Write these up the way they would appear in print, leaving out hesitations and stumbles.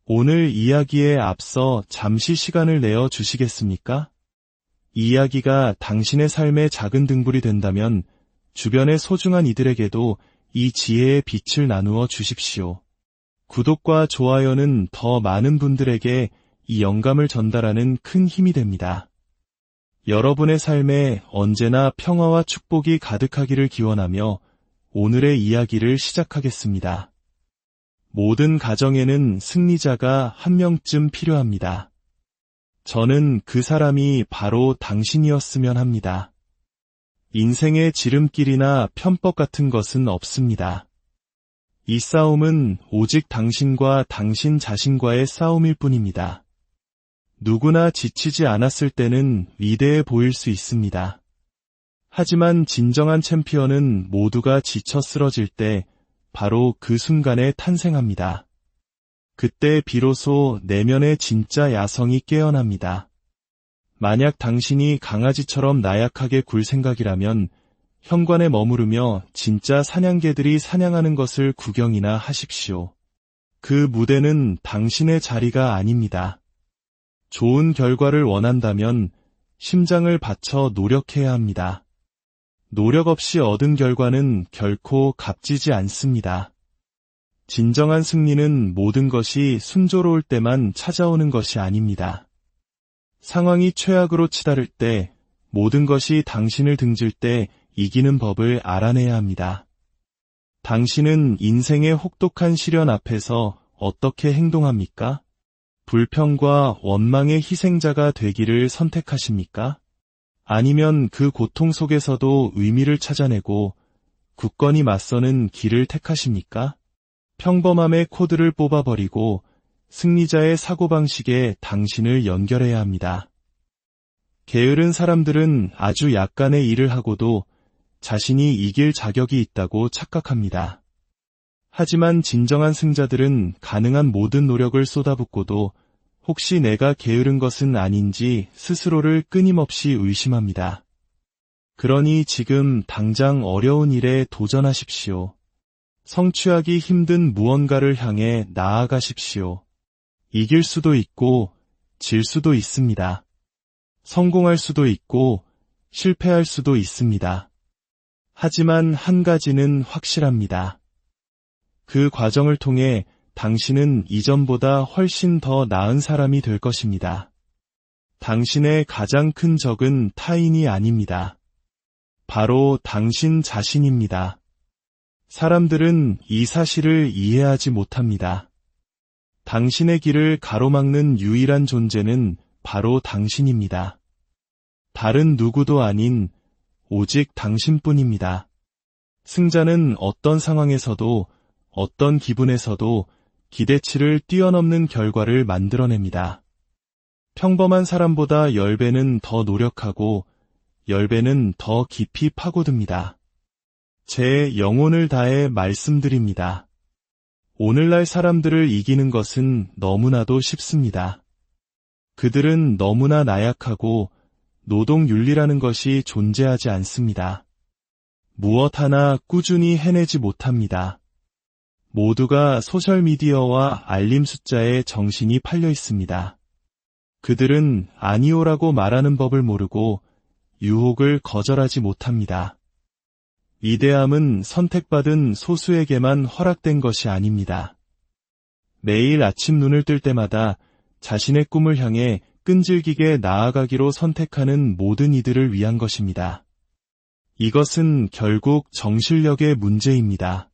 오늘 이야기에 앞서 잠시 시간을 내어 주시겠습니까? 이 이야기가 당신의 삶의 작은 등불이 된다면 주변의 소중한 이들에게도 이 지혜의 빛을 나누어 주십시오. 구독과 좋아요는 더 많은 분들에게 이 영감을 전달하는 큰 힘이 됩니다. 여러분의 삶에 언제나 평화와 축복이 가득하기를 기원하며 오늘의 이야기를 시작하겠습니다. 모든 가정에는 승리자가 한 명쯤 필요합니다. 저는 그 사람이 바로 당신이었으면 합니다. 인생의 지름길이나 편법 같은 것은 없습니다. 이 싸움은 오직 당신과 당신 자신과의 싸움일 뿐입니다. 누구나 지치지 않았을 때는 위대해 보일 수 있습니다. 하지만 진정한 챔피언은 모두가 지쳐 쓰러질 때 바로 그 순간에 탄생합니다. 그때 비로소 내면의 진짜 야성이 깨어납니다. 만약 당신이 강아지처럼 나약하게 굴 생각이라면 현관에 머무르며 진짜 사냥개들이 사냥하는 것을 구경이나 하십시오. 그 무대는 당신의 자리가 아닙니다. 좋은 결과를 원한다면 심장을 바쳐 노력해야 합니다. 노력 없이 얻은 결과는 결코 값지지 않습니다. 진정한 승리는 모든 것이 순조로울 때만 찾아오는 것이 아닙니다. 상황이 최악으로 치달을 때, 모든 것이 당신을 등질 때 이기는 법을 알아내야 합니다. 당신은 인생의 혹독한 시련 앞에서 어떻게 행동합니까? 불평과 원망의 희생자가 되기를 선택하십니까? 아니면 그 고통 속에서도 의미를 찾아내고 굳건히 맞서는 길을 택하십니까? 평범함의 코드를 뽑아버리고 승리자의 사고방식에 당신을 연결해야 합니다. 게으른 사람들은 아주 약간의 일을 하고도 자신이 이길 자격이 있다고 착각합니다. 하지만 진정한 승자들은 가능한 모든 노력을 쏟아붓고도 혹시 내가 게으른 것은 아닌지 스스로를 끊임없이 의심합니다. 그러니 지금 당장 어려운 일에 도전하십시오. 성취하기 힘든 무언가를 향해 나아가십시오. 이길 수도 있고 질 수도 있습니다. 성공할 수도 있고 실패할 수도 있습니다. 하지만 한 가지는 확실합니다. 그 과정을 통해 당신은 이전보다 훨씬 더 나은 사람이 될 것입니다. 당신의 가장 큰 적은 타인이 아닙니다. 바로 당신 자신입니다. 사람들은 이 사실을 이해하지 못합니다. 당신의 길을 가로막는 유일한 존재는 바로 당신입니다. 다른 누구도 아닌 오직 당신뿐입니다. 승자는 어떤 상황에서도 어떤 기분에서도 기대치를 뛰어넘는 결과를 만들어냅니다. 평범한 사람보다 10배는 더 노력하고 10배는 더 깊이 파고듭니다. 제 영혼을 다해 말씀드립니다. 오늘날 사람들을 이기는 것은 너무나도 쉽습니다. 그들은 너무나 나약하고 노동윤리라는 것이 존재하지 않습니다. 무엇 하나 꾸준히 해내지 못합니다. 모두가 소셜미디어와 알림 숫자에 정신이 팔려 있습니다. 그들은 아니오라고 말하는 법을 모르고 유혹을 거절하지 못합니다. 위대함은 선택받은 소수에게만 허락된 것이 아닙니다. 매일 아침 눈을 뜰 때마다 자신의 꿈을 향해 끈질기게 나아가기로 선택하는 모든 이들을 위한 것입니다. 이것은 결국 정신력의 문제입니다.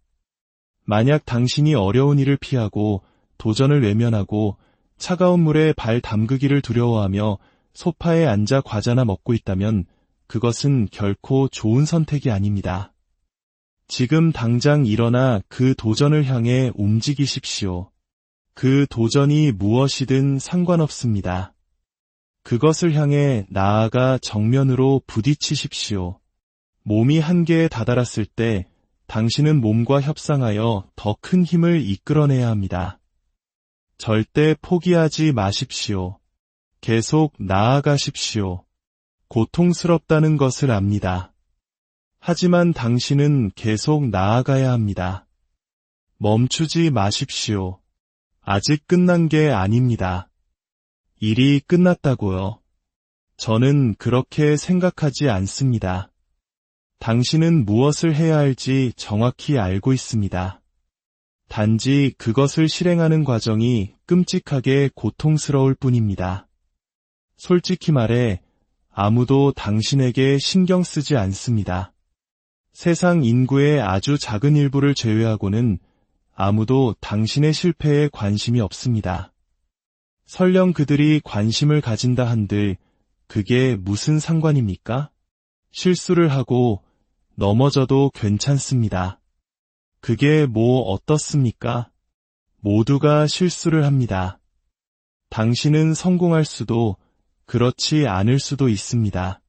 만약 당신이 어려운 일을 피하고 도전을 외면하고 차가운 물에 발 담그기를 두려워하며 소파에 앉아 과자나 먹고 있다면 그것은 결코 좋은 선택이 아닙니다. 지금 당장 일어나 그 도전을 향해 움직이십시오. 그 도전이 무엇이든 상관없습니다. 그것을 향해 나아가 정면으로 부딪히십시오. 몸이 한계에 다다랐을 때 당신은 몸과 협상하여 더 큰 힘을 이끌어내야 합니다. 절대 포기하지 마십시오. 계속 나아가십시오. 고통스럽다는 것을 압니다. 하지만 당신은 계속 나아가야 합니다. 멈추지 마십시오. 아직 끝난 게 아닙니다. 일이 끝났다고요. 저는 그렇게 생각하지 않습니다. 당신은 무엇을 해야 할지 정확히 알고 있습니다. 단지 그것을 실행하는 과정이 끔찍하게 고통스러울 뿐입니다. 솔직히 말해 아무도 당신에게 신경 쓰지 않습니다. 세상 인구의 아주 작은 일부를 제외하고는 아무도 당신의 실패에 관심이 없습니다. 설령 그들이 관심을 가진다 한들 그게 무슨 상관입니까? 실수를 하고 넘어져도 괜찮습니다. 그게 뭐 어떻습니까? 모두가 실수를 합니다. 당신은 성공할 수도 그렇지 않을 수도 있습니다.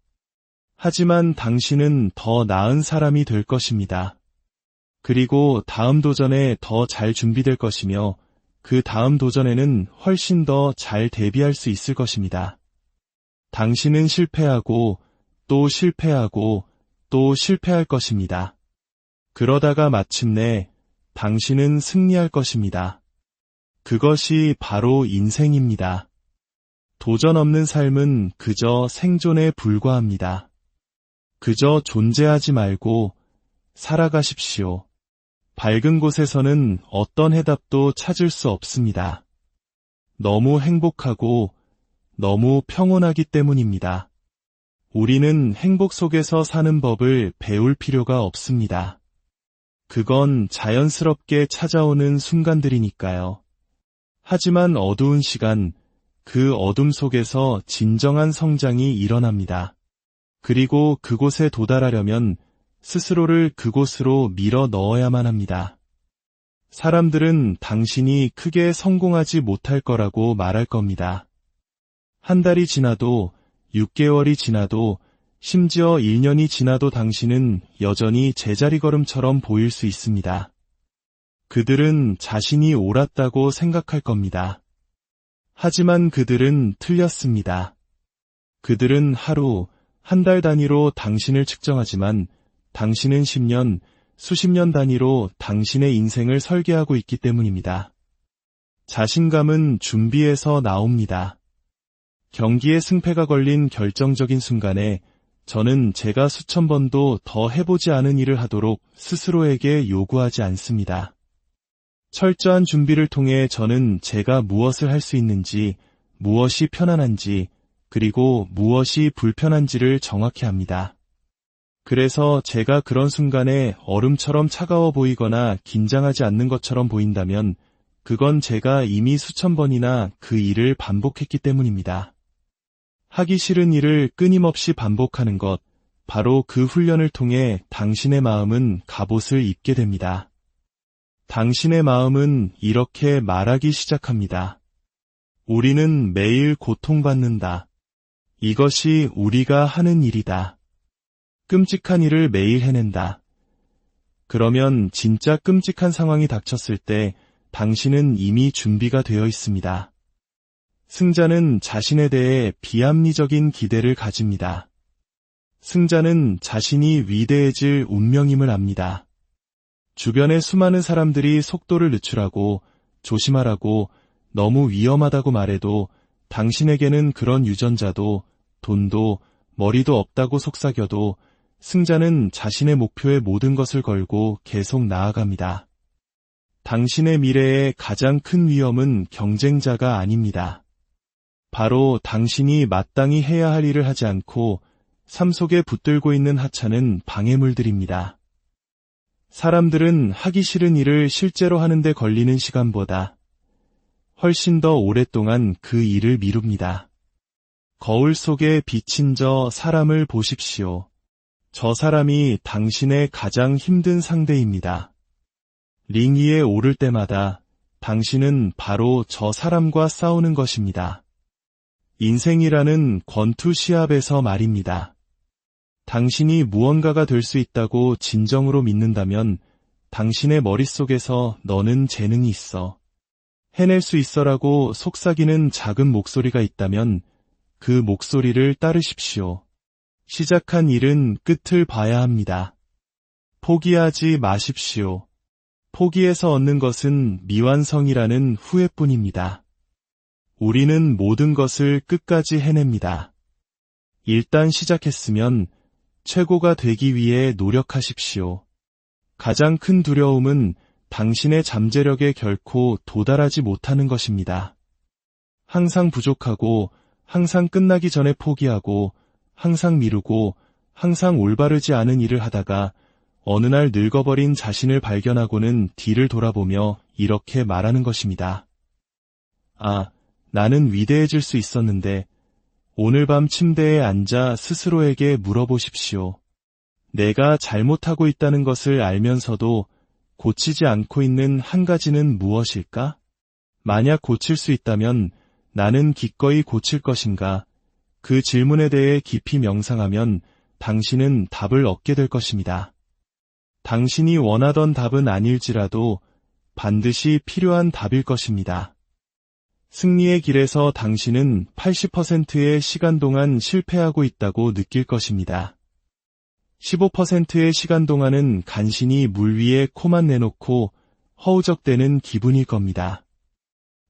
하지만 당신은 더 나은 사람이 될 것입니다. 그리고 다음 도전에 더 잘 준비될 것이며 그 다음 도전에는 훨씬 더 잘 대비할 수 있을 것입니다. 당신은 실패하고 또 실패하고 또 실패할 것입니다. 그러다가 마침내 당신은 승리할 것입니다. 그것이 바로 인생입니다. 도전 없는 삶은 그저 생존에 불과합니다. 그저 존재하지 말고 살아가십시오. 밝은 곳에서는 어떤 해답도 찾을 수 없습니다. 너무 행복하고 너무 평온하기 때문입니다. 우리는 행복 속에서 사는 법을 배울 필요가 없습니다. 그건 자연스럽게 찾아오는 순간들이니까요. 하지만 어두운 시간, 그 어둠 속에서 진정한 성장이 일어납니다. 그리고 그곳에 도달하려면 스스로를 그곳으로 밀어 넣어야만 합니다. 사람들은 당신이 크게 성공하지 못할 거라고 말할 겁니다. 한 달이 지나도 6개월이 지나도 심지어 1년이 지나도 당신은 여전히 제자리걸음처럼 보일 수 있습니다. 그들은 자신이 옳았다고 생각할 겁니다. 하지만 그들은 틀렸습니다. 그들은 하루, 한 달 단위로 당신을 측정하지만 당신은 10년, 수십 년 단위로 당신의 인생을 설계하고 있기 때문입니다. 자신감은 준비에서 나옵니다. 경기에 승패가 걸린 결정적인 순간에 저는 제가 수천 번도 더 해보지 않은 일을 하도록 스스로에게 요구하지 않습니다. 철저한 준비를 통해 저는 제가 무엇을 할 수 있는지, 무엇이 편안한지, 그리고 무엇이 불편한지를 정확히 압니다. 그래서 제가 그런 순간에 얼음처럼 차가워 보이거나 긴장하지 않는 것처럼 보인다면 그건 제가 이미 수천 번이나 그 일을 반복했기 때문입니다. 하기 싫은 일을 끊임없이 반복하는 것, 바로 그 훈련을 통해 당신의 마음은 갑옷을 입게 됩니다. 당신의 마음은 이렇게 말하기 시작합니다. 우리는 매일 고통받는다. 이것이 우리가 하는 일이다. 끔찍한 일을 매일 해낸다. 그러면 진짜 끔찍한 상황이 닥쳤을 때 당신은 이미 준비가 되어 있습니다. 승자는 자신에 대해 비합리적인 기대를 가집니다. 승자는 자신이 위대해질 운명임을 압니다. 주변의 수많은 사람들이 속도를 늦추라고, 조심하라고, 너무 위험하다고 말해도 당신에게는 그런 유전자도, 돈도, 머리도 없다고 속삭여도 승자는 자신의 목표에 모든 것을 걸고 계속 나아갑니다. 당신의 미래의 가장 큰 위험은 경쟁자가 아닙니다. 바로 당신이 마땅히 해야 할 일을 하지 않고 삶 속에 붙들고 있는 하찮은 방해물들입니다. 사람들은 하기 싫은 일을 실제로 하는데 걸리는 시간보다 훨씬 더 오랫동안 그 일을 미룹니다. 거울 속에 비친 저 사람을 보십시오. 저 사람이 당신의 가장 힘든 상대입니다. 링 위에 오를 때마다 당신은 바로 저 사람과 싸우는 것입니다. 인생이라는 권투 시합에서 말입니다. 당신이 무언가가 될 수 있다고 진정으로 믿는다면 당신의 머릿속에서 너는 재능이 있어. 해낼 수 있어라고 속삭이는 작은 목소리가 있다면 그 목소리를 따르십시오. 시작한 일은 끝을 봐야 합니다. 포기하지 마십시오. 포기해서 얻는 것은 미완성이라는 후회뿐입니다. 우리는 모든 것을 끝까지 해냅니다. 일단 시작했으면 최고가 되기 위해 노력하십시오. 가장 큰 두려움은 당신의 잠재력에 결코 도달하지 못하는 것입니다. 항상 부족하고, 항상 끝나기 전에 포기하고, 항상 미루고, 항상 올바르지 않은 일을 하다가 어느 날 늙어버린 자신을 발견하고는 뒤를 돌아보며 이렇게 말하는 것입니다. 아, 나는 위대해질 수 있었는데 오늘 밤 침대에 앉아 스스로에게 물어보십시오. 내가 잘못하고 있다는 것을 알면서도 고치지 않고 있는 한 가지는 무엇일까? 만약 고칠 수 있다면 나는 기꺼이 고칠 것인가? 그 질문에 대해 깊이 명상하면 당신은 답을 얻게 될 것입니다. 당신이 원하던 답은 아닐지라도 반드시 필요한 답일 것입니다. 승리의 길에서 당신은 80%의 시간 동안 실패하고 있다고 느낄 것입니다. 15%의 시간 동안은 간신히 물 위에 코만 내놓고 허우적대는 기분일 겁니다.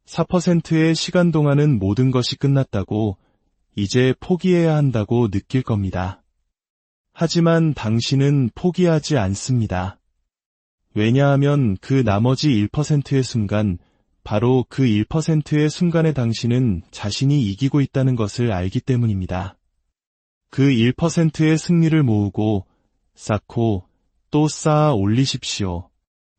4%의 시간 동안은 모든 것이 끝났다고 이제 포기해야 한다고 느낄 겁니다. 하지만 당신은 포기하지 않습니다. 왜냐하면 그 나머지 1%의 순간, 바로 그 1%의 순간에 당신은 자신이 이기고 있다는 것을 알기 때문입니다. 그 1%의 승리를 모으고 쌓고 또 쌓아 올리십시오.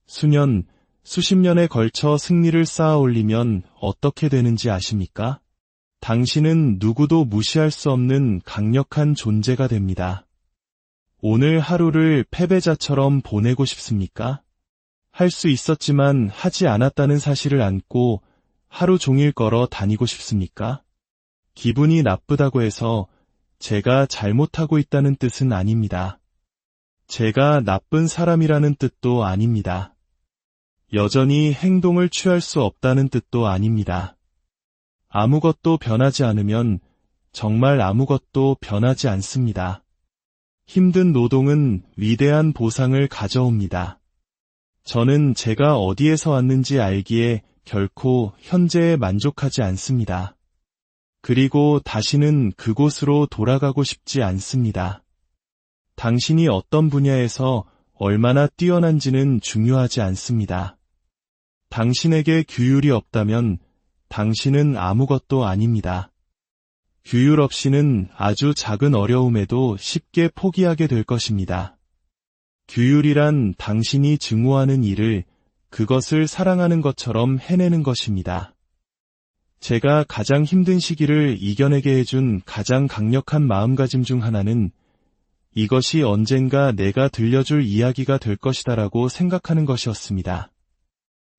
수년, 수십 년에 걸쳐 승리를 쌓아 올리면 어떻게 되는지 아십니까? 당신은 누구도 무시할 수 없는 강력한 존재가 됩니다. 오늘 하루를 패배자처럼 보내고 싶습니까? 할 수 있었지만 하지 않았다는 사실을 안고 하루 종일 걸어 다니고 싶습니까? 기분이 나쁘다고 해서 제가 잘못하고 있다는 뜻은 아닙니다. 제가 나쁜 사람이라는 뜻도 아닙니다. 여전히 행동을 취할 수 없다는 뜻도 아닙니다. 아무것도 변하지 않으면 정말 아무것도 변하지 않습니다. 힘든 노동은 위대한 보상을 가져옵니다. 저는 제가 어디에서 왔는지 알기에 결코 현재에 만족하지 않습니다. 그리고 다시는 그곳으로 돌아가고 싶지 않습니다. 당신이 어떤 분야에서 얼마나 뛰어난지는 중요하지 않습니다. 당신에게 규율이 없다면 당신은 아무것도 아닙니다. 규율 없이는 아주 작은 어려움에도 쉽게 포기하게 될 것입니다. 규율이란 당신이 증오하는 일을 그것을 사랑하는 것처럼 해내는 것입니다. 제가 가장 힘든 시기를 이겨내게 해준 가장 강력한 마음가짐 중 하나는 이것이 언젠가 내가 들려줄 이야기가 될 것이다라고 생각하는 것이었습니다.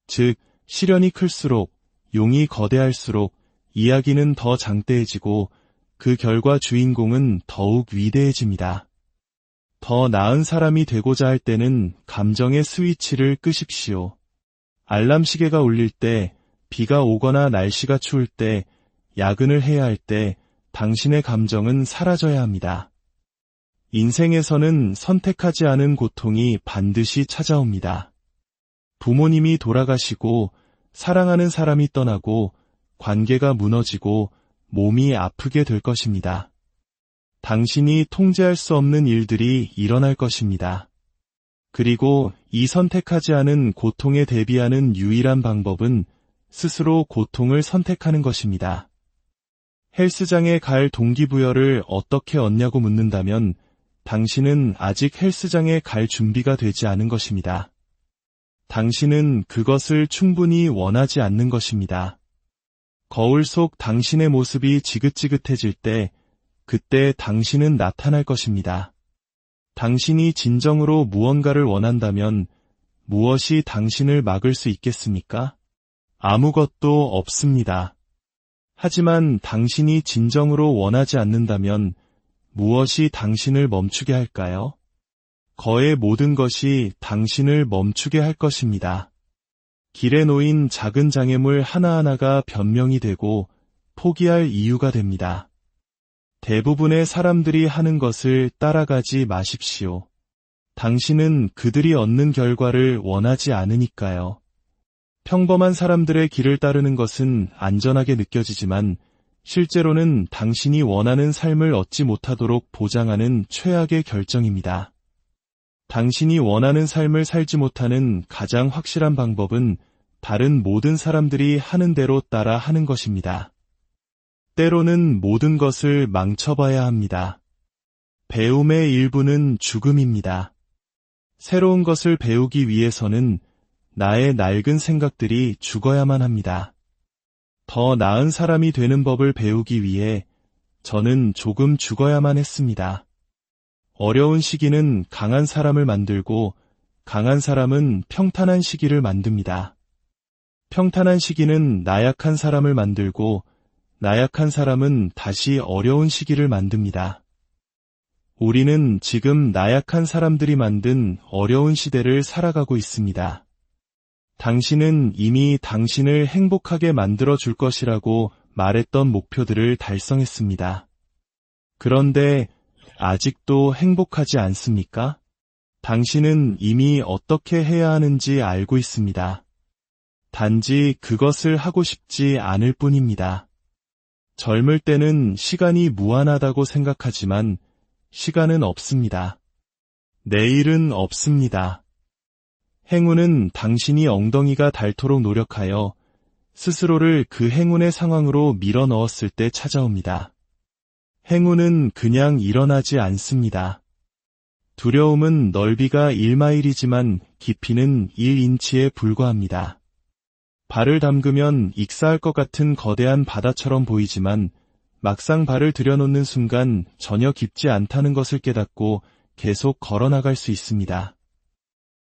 즉, 시련이 클수록, 용이 거대할수록 이야기는 더 장대해지고 그 결과 주인공은 더욱 위대해집니다. 더 나은 사람이 되고자 할 때는 감정의 스위치를 끄십시오. 알람 시계가 울릴 때, 비가 오거나 날씨가 추울 때, 야근을 해야 할 때 당신의 감정은 사라져야 합니다. 인생에서는 선택하지 않은 고통이 반드시 찾아옵니다. 부모님이 돌아가시고 사랑하는 사람이 떠나고 관계가 무너지고 몸이 아프게 될 것입니다. 당신이 통제할 수 없는 일들이 일어날 것입니다. 그리고 이 선택하지 않은 고통에 대비하는 유일한 방법은 스스로 고통을 선택하는 것입니다. 헬스장에 갈 동기부여를 어떻게 얻냐고 묻는다면 당신은 아직 헬스장에 갈 준비가 되지 않은 것입니다. 당신은 그것을 충분히 원하지 않는 것입니다. 거울 속 당신의 모습이 지긋지긋해질 때, 그때 당신은 나타날 것입니다. 당신이 진정으로 무언가를 원한다면 무엇이 당신을 막을 수 있겠습니까? 아무것도 없습니다. 하지만 당신이 진정으로 원하지 않는다면 무엇이 당신을 멈추게 할까요? 거의 모든 것이 당신을 멈추게 할 것입니다. 길에 놓인 작은 장애물 하나하나가 변명이 되고 포기할 이유가 됩니다. 대부분의 사람들이 하는 것을 따라가지 마십시오. 당신은 그들이 얻는 결과를 원하지 않으니까요. 평범한 사람들의 길을 따르는 것은 안전하게 느껴지지만 실제로는 당신이 원하는 삶을 얻지 못하도록 보장하는 최악의 결정입니다. 당신이 원하는 삶을 살지 못하는 가장 확실한 방법은 다른 모든 사람들이 하는 대로 따라 하는 것입니다. 때로는 모든 것을 망쳐봐야 합니다. 배움의 일부는 죽음입니다. 새로운 것을 배우기 위해서는 나의 낡은 생각들이 죽어야만 합니다. 더 나은 사람이 되는 법을 배우기 위해 저는 조금 죽어야만 했습니다. 어려운 시기는 강한 사람을 만들고 강한 사람은 평탄한 시기를 만듭니다. 평탄한 시기는 나약한 사람을 만들고 나약한 사람은 다시 어려운 시기를 만듭니다. 우리는 지금 나약한 사람들이 만든 어려운 시대를 살아가고 있습니다. 당신은 이미 당신을 행복하게 만들어 줄 것이라고 말했던 목표들을 달성했습니다. 그런데 아직도 행복하지 않습니까? 당신은 이미 어떻게 해야 하는지 알고 있습니다. 단지 그것을 하고 싶지 않을 뿐입니다. 젊을 때는 시간이 무한하다고 생각하지만 시간은 없습니다. 내일은 없습니다. 행운은 당신이 엉덩이가 닳도록 노력하여 스스로를 그 행운의 상황으로 밀어 넣었을 때 찾아옵니다. 행운은 그냥 일어나지 않습니다. 두려움은 넓이가 1마일이지만 깊이는 1인치에 불과합니다. 발을 담그면 익사할 것 같은 거대한 바다처럼 보이지만 막상 발을 들여놓는 순간 전혀 깊지 않다는 것을 깨닫고 계속 걸어나갈 수 있습니다.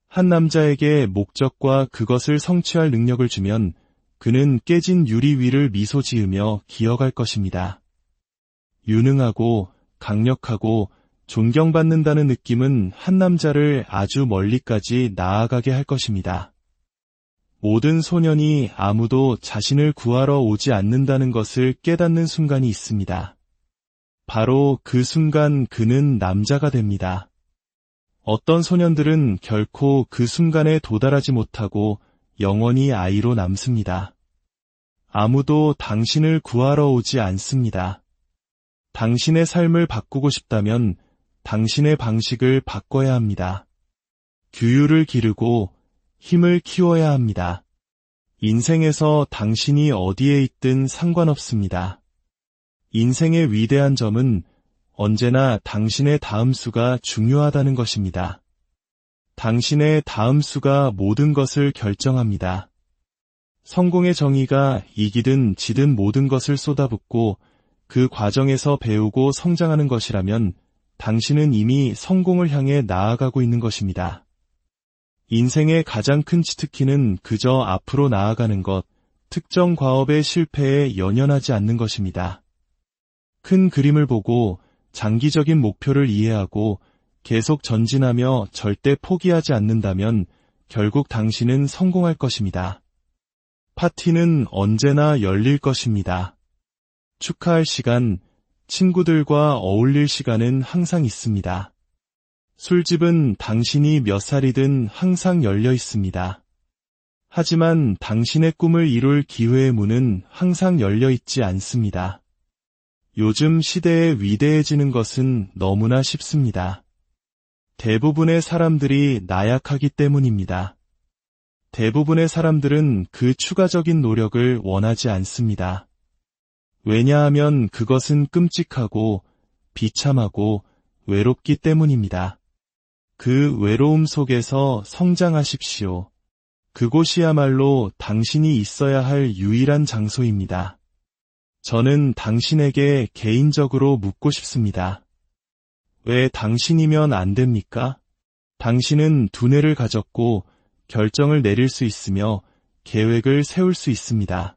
한 남자에게 목적과 그것을 성취할 능력을 주면 그는 깨진 유리 위를 미소 지으며 기어갈 것입니다. 유능하고 강력하고 존경받는다는 느낌은 한 남자를 아주 멀리까지 나아가게 할 것입니다. 모든 소년이 아무도 자신을 구하러 오지 않는다는 것을 깨닫는 순간이 있습니다. 바로 그 순간 그는 남자가 됩니다. 어떤 소년들은 결코 그 순간에 도달하지 못하고 영원히 아이로 남습니다. 아무도 당신을 구하러 오지 않습니다. 당신의 삶을 바꾸고 싶다면 당신의 방식을 바꿔야 합니다. 규율을 기르고 힘을 키워야 합니다. 인생에서 당신이 어디에 있든 상관없습니다. 인생의 위대한 점은 언제나 당신의 다음 수가 중요하다는 것입니다. 당신의 다음 수가 모든 것을 결정합니다. 성공의 정의가 이기든 지든 모든 것을 쏟아붓고 그 과정에서 배우고 성장하는 것이라면 당신은 이미 성공을 향해 나아가고 있는 것입니다. 인생의 가장 큰 치트키는 그저 앞으로 나아가는 것, 특정 과업의 실패에 연연하지 않는 것입니다. 큰 그림을 보고 장기적인 목표를 이해하고 계속 전진하며 절대 포기하지 않는다면 결국 당신은 성공할 것입니다. 파티는 언제나 열릴 것입니다. 축하할 시간, 친구들과 어울릴 시간은 항상 있습니다. 술집은 당신이 몇 살이든 항상 열려 있습니다. 하지만 당신의 꿈을 이룰 기회의 문은 항상 열려 있지 않습니다. 요즘 시대에 위대해지는 것은 너무나 쉽습니다. 대부분의 사람들이 나약하기 때문입니다. 대부분의 사람들은 그 추가적인 노력을 원하지 않습니다. 왜냐하면 그것은 끔찍하고 비참하고 외롭기 때문입니다. 그 외로움 속에서 성장하십시오. 그곳이야말로 당신이 있어야 할 유일한 장소입니다. 저는 당신에게 개인적으로 묻고 싶습니다. 왜 당신이면 안 됩니까? 당신은 두뇌를 가졌고 결정을 내릴 수 있으며 계획을 세울 수 있습니다.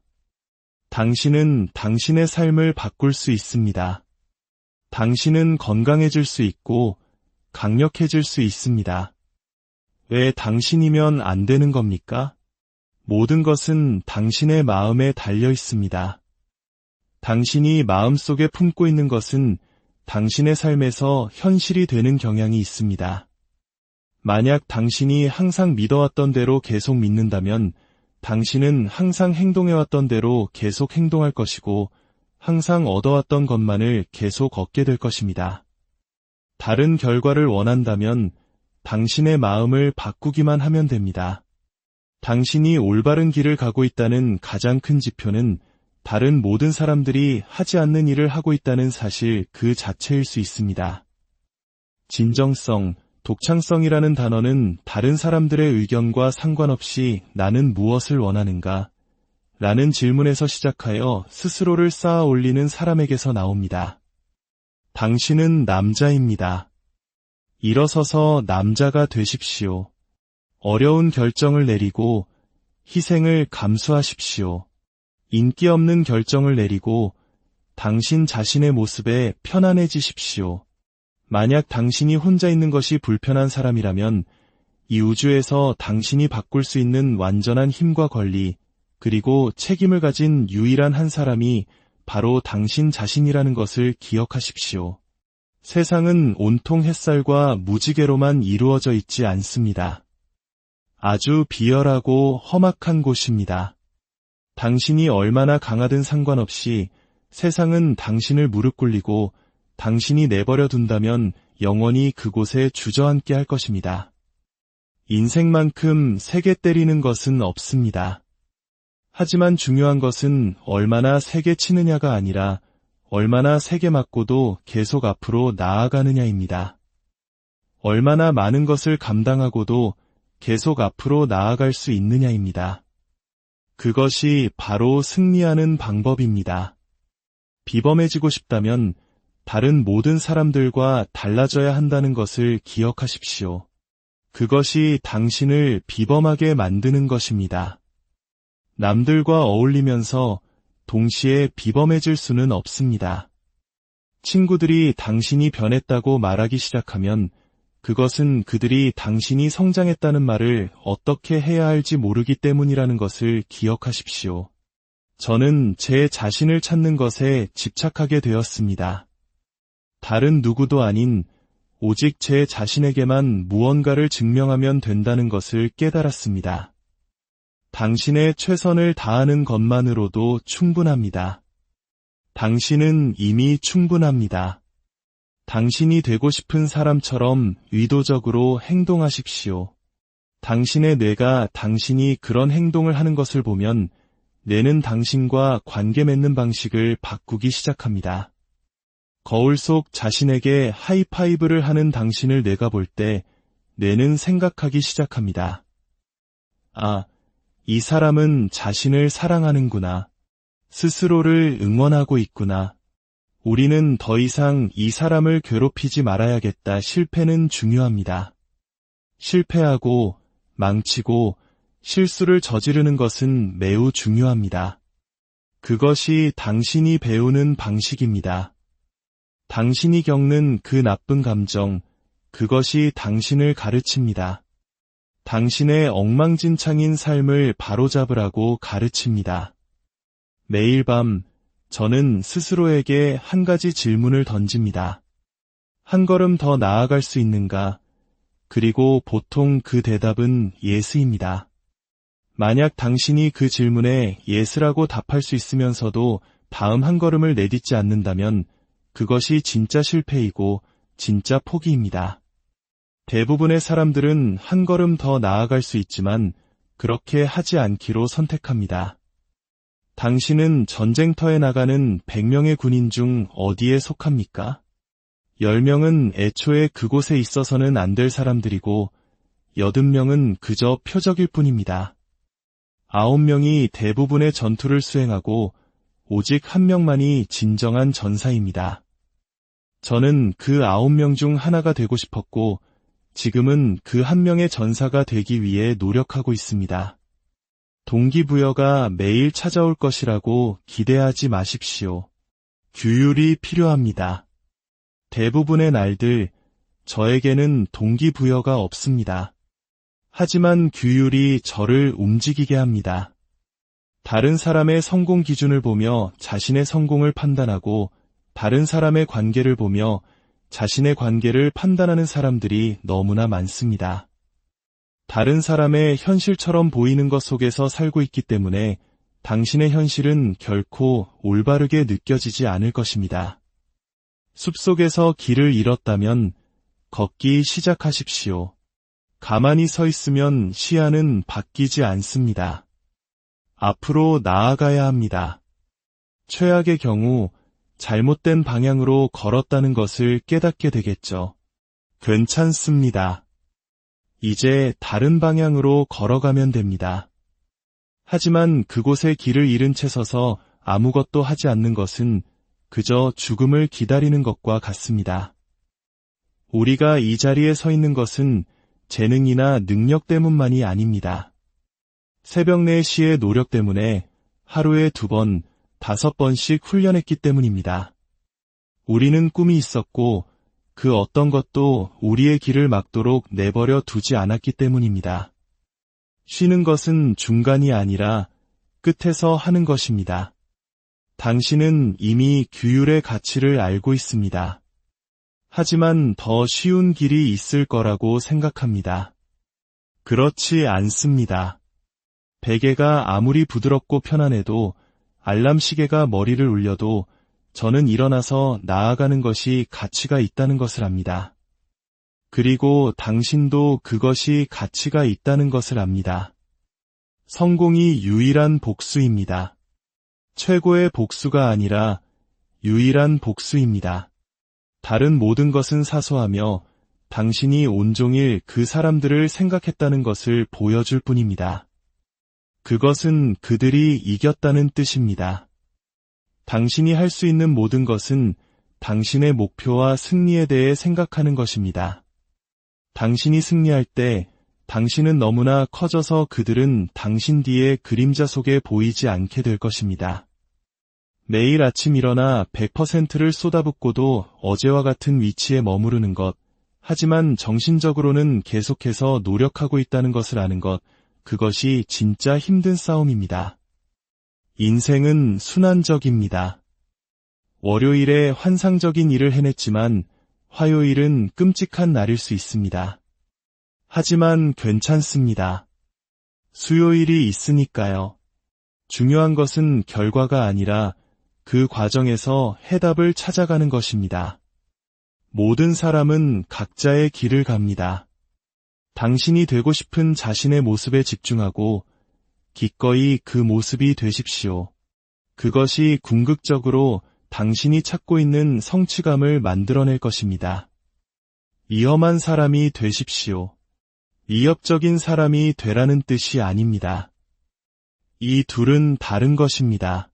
당신은 당신의 삶을 바꿀 수 있습니다. 당신은 건강해질 수 있고 강력해질 수 있습니다. 왜 당신이면 안 되는 겁니까? 모든 것은 당신의 마음에 달려 있습니다. 당신이 마음속에 품고 있는 것은 당신의 삶에서 현실이 되는 경향이 있습니다. 만약 당신이 항상 믿어왔던 대로 계속 믿는다면 당신은 항상 행동해왔던 대로 계속 행동할 것이고 항상 얻어왔던 것만을 계속 얻게 될 것입니다. 다른 결과를 원한다면 당신의 마음을 바꾸기만 하면 됩니다. 당신이 올바른 길을 가고 있다는 가장 큰 지표는 다른 모든 사람들이 하지 않는 일을 하고 있다는 사실 그 자체일 수 있습니다. 진정성, 독창성이라는 단어는 다른 사람들의 의견과 상관없이 나는 무엇을 원하는가? 라는 질문에서 시작하여 스스로를 쌓아 올리는 사람에게서 나옵니다. 당신은 남자입니다. 일어서서 남자가 되십시오. 어려운 결정을 내리고 희생을 감수하십시오. 인기 없는 결정을 내리고 당신 자신의 모습에 편안해지십시오. 만약 당신이 혼자 있는 것이 불편한 사람이라면 이 우주에서 당신이 바꿀 수 있는 완전한 힘과 권리, 그리고 책임을 가진 유일한 한 사람이 바로 당신 자신이라는 것을 기억하십시오. 세상은 온통 햇살과 무지개로만 이루어져 있지 않습니다. 아주 비열하고 험악한 곳입니다. 당신이 얼마나 강하든 상관없이 세상은 당신을 무릎 꿇리고 당신이 내버려 둔다면 영원히 그곳에 주저앉게 할 것입니다. 인생만큼 세게 때리는 것은 없습니다. 하지만 중요한 것은 얼마나 세게 치느냐가 아니라 얼마나 세게 맞고도 계속 앞으로 나아가느냐입니다. 얼마나 많은 것을 감당하고도 계속 앞으로 나아갈 수 있느냐입니다. 그것이 바로 승리하는 방법입니다. 비범해지고 싶다면 다른 모든 사람들과 달라져야 한다는 것을 기억하십시오. 그것이 당신을 비범하게 만드는 것입니다. 남들과 어울리면서 동시에 비범해질 수는 없습니다. 친구들이 당신이 변했다고 말하기 시작하면 그것은 그들이 당신이 성장했다는 말을 어떻게 해야 할지 모르기 때문이라는 것을 기억하십시오. 저는 제 자신을 찾는 것에 집착하게 되었습니다. 다른 누구도 아닌 오직 제 자신에게만 무언가를 증명하면 된다는 것을 깨달았습니다. 당신의 최선을 다하는 것만으로도 충분합니다. 당신은 이미 충분합니다. 당신이 되고 싶은 사람처럼 의도적으로 행동하십시오. 당신의 뇌가 당신이 그런 행동을 하는 것을 보면 뇌는 당신과 관계 맺는 방식을 바꾸기 시작합니다. 거울 속 자신에게 하이파이브를 하는 당신을 뇌가 볼 때 뇌는 생각하기 시작합니다. 아, 이 사람은 자신을 사랑하는구나. 스스로를 응원하고 있구나. 우리는 더 이상 이 사람을 괴롭히지 말아야겠다. 실패는 중요합니다. 실패하고 망치고 실수를 저지르는 것은 매우 중요합니다. 그것이 당신이 배우는 방식입니다. 당신이 겪는 그 나쁜 감정, 그것이 당신을 가르칩니다. 당신의 엉망진창인 삶을 바로잡으라고 가르칩니다. 매일 밤 저는 스스로에게 한 가지 질문을 던집니다. 한 걸음 더 나아갈 수 있는가? 그리고 보통 그 대답은 예스입니다. 만약 당신이 그 질문에 예스라고 답할 수 있으면서도 다음 한 걸음을 내딛지 않는다면 그것이 진짜 실패이고 진짜 포기입니다. 대부분의 사람들은 한 걸음 더 나아갈 수 있지만 그렇게 하지 않기로 선택합니다. 당신은 전쟁터에 나가는 100명의 군인 중 어디에 속합니까? 10명은 애초에 그곳에 있어서는 안 될 사람들이고 80명은 그저 표적일 뿐입니다. 9명이 대부분의 전투를 수행하고 오직 1명만이 진정한 전사입니다. 저는 그 9명 중 하나가 되고 싶었고 지금은 그 1명의 전사가 되기 위해 노력하고 있습니다. 동기부여가 매일 찾아올 것이라고 기대하지 마십시오. 규율이 필요합니다. 대부분의 날들 저에게는 동기부여가 없습니다. 하지만 규율이 저를 움직이게 합니다. 다른 사람의 성공 기준을 보며 자신의 성공을 판단하고 다른 사람의 관계를 보며 자신의 관계를 판단하는 사람들이 너무나 많습니다. 다른 사람의 현실처럼 보이는 것 속에서 살고 있기 때문에 당신의 현실은 결코 올바르게 느껴지지 않을 것입니다. 숲속에서 길을 잃었다면 걷기 시작하십시오. 가만히 서 있으면 시야는 바뀌지 않습니다. 앞으로 나아가야 합니다. 최악의 경우 잘못된 방향으로 걸었다는 것을 깨닫게 되겠죠. 괜찮습니다. 이제 다른 방향으로 걸어가면 됩니다. 하지만 그곳에 길을 잃은 채 서서 아무것도 하지 않는 것은 그저 죽음을 기다리는 것과 같습니다. 우리가 이 자리에 서 있는 것은 재능이나 능력 때문만이 아닙니다. 새벽 4시의 노력 때문에 하루에 2번, 5번씩 훈련했기 때문입니다. 우리는 꿈이 있었고 그 어떤 것도 우리의 길을 막도록 내버려 두지 않았기 때문입니다. 쉬는 것은 중간이 아니라 끝에서 하는 것입니다. 당신은 이미 규율의 가치를 알고 있습니다. 하지만 더 쉬운 길이 있을 거라고 생각합니다. 그렇지 않습니다. 베개가 아무리 부드럽고 편안해도 알람 시계가 머리를 울려도 저는 일어나서 나아가는 것이 가치가 있다는 것을 압니다. 그리고 당신도 그것이 가치가 있다는 것을 압니다. 성공이 유일한 복수입니다. 최고의 복수가 아니라 유일한 복수입니다. 다른 모든 것은 사소하며 당신이 온종일 그 사람들을 생각했다는 것을 보여줄 뿐입니다. 그것은 그들이 이겼다는 뜻입니다. 당신이 할 수 있는 모든 것은 당신의 목표와 승리에 대해 생각하는 것입니다. 당신이 승리할 때 당신은 너무나 커져서 그들은 당신 뒤에 그림자 속에 보이지 않게 될 것입니다. 매일 아침 일어나 100%를 쏟아붓고도 어제와 같은 위치에 머무르는 것, 하지만 정신적으로는 계속해서 노력하고 있다는 것을 아는 것, 그것이 진짜 힘든 싸움입니다. 인생은 순환적입니다. 월요일에 환상적인 일을 해냈지만 화요일은 끔찍한 날일 수 있습니다. 하지만 괜찮습니다. 수요일이 있으니까요. 중요한 것은 결과가 아니라 그 과정에서 해답을 찾아가는 것입니다. 모든 사람은 각자의 길을 갑니다. 당신이 되고 싶은 자신의 모습에 집중하고 기꺼이 그 모습이 되십시오. 그것이 궁극적으로 당신이 찾고 있는 성취감을 만들어낼 것입니다. 위험한 사람이 되십시오. 위협적인 사람이 되라는 뜻이 아닙니다. 이 둘은 다른 것입니다.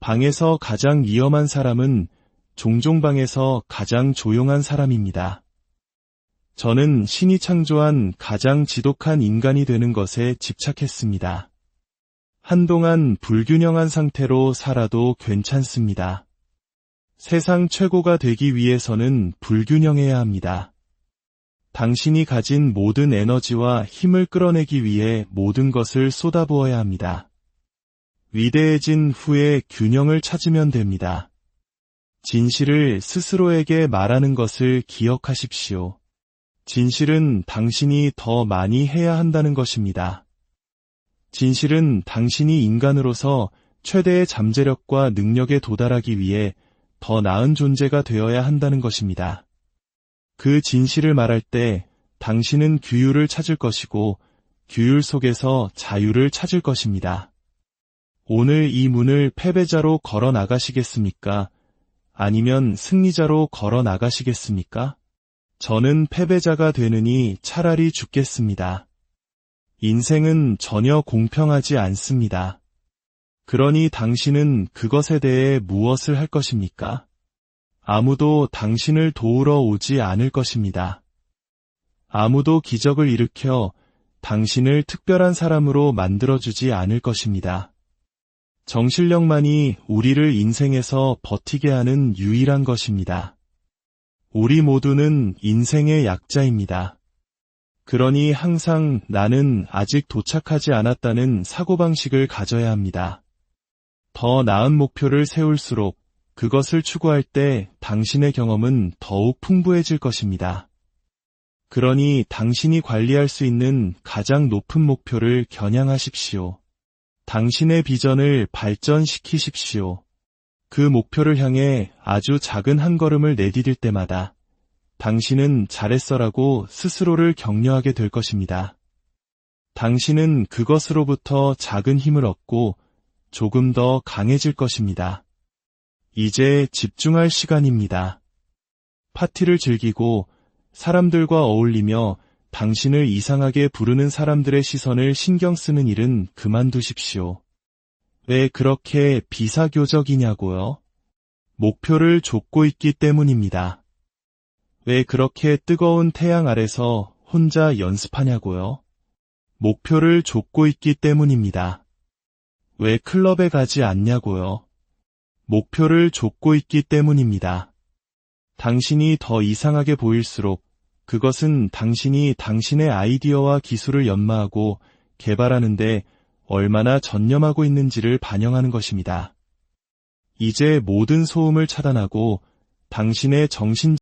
방에서 가장 위험한 사람은 종종 방에서 가장 조용한 사람입니다. 저는 신이 창조한 가장 지독한 인간이 되는 것에 집착했습니다. 한동안 불균형한 상태로 살아도 괜찮습니다. 세상 최고가 되기 위해서는 불균형해야 합니다. 당신이 가진 모든 에너지와 힘을 끌어내기 위해 모든 것을 쏟아부어야 합니다. 위대해진 후에 균형을 찾으면 됩니다. 진실을 스스로에게 말하는 것을 기억하십시오. 진실은 당신이 더 많이 해야 한다는 것입니다. 진실은 당신이 인간으로서 최대의 잠재력과 능력에 도달하기 위해 더 나은 존재가 되어야 한다는 것입니다. 그 진실을 말할 때 당신은 규율을 찾을 것이고 규율 속에서 자유를 찾을 것입니다. 오늘 이 문을 패배자로 걸어 나가시겠습니까? 아니면 승리자로 걸어 나가시겠습니까? 저는 패배자가 되느니 차라리 죽겠습니다. 인생은 전혀 공평하지 않습니다. 그러니 당신은 그것에 대해 무엇을 할 것입니까? 아무도 당신을 도우러 오지 않을 것입니다. 아무도 기적을 일으켜 당신을 특별한 사람으로 만들어주지 않을 것입니다. 정실력만이 우리를 인생에서 버티게 하는 유일한 것입니다. 우리 모두는 인생의 약자입니다. 그러니 항상 나는 아직 도착하지 않았다는 사고방식을 가져야 합니다. 더 나은 목표를 세울수록 그것을 추구할 때 당신의 경험은 더욱 풍부해질 것입니다. 그러니 당신이 관리할 수 있는 가장 높은 목표를 겨냥하십시오. 당신의 비전을 발전시키십시오. 그 목표를 향해 아주 작은 한 걸음을 내디딜 때마다 당신은 잘했어라고 스스로를 격려하게 될 것입니다. 당신은 그것으로부터 작은 힘을 얻고 조금 더 강해질 것입니다. 이제 집중할 시간입니다. 파티를 즐기고 사람들과 어울리며 당신을 이상하게 부르는 사람들의 시선을 신경 쓰는 일은 그만두십시오. 왜 그렇게 비사교적이냐고요? 목표를 좇고 있기 때문입니다. 왜 그렇게 뜨거운 태양 아래서 혼자 연습하냐고요? 목표를 좇고 있기 때문입니다. 왜 클럽에 가지 않냐고요? 목표를 좇고 있기 때문입니다. 당신이 더 이상하게 보일수록 그것은 당신이 당신의 아이디어와 기술을 연마하고 개발하는데 얼마나 전념하고 있는지를 반영하는 것입니다. 이제 모든 소음을 차단하고 당신의 정신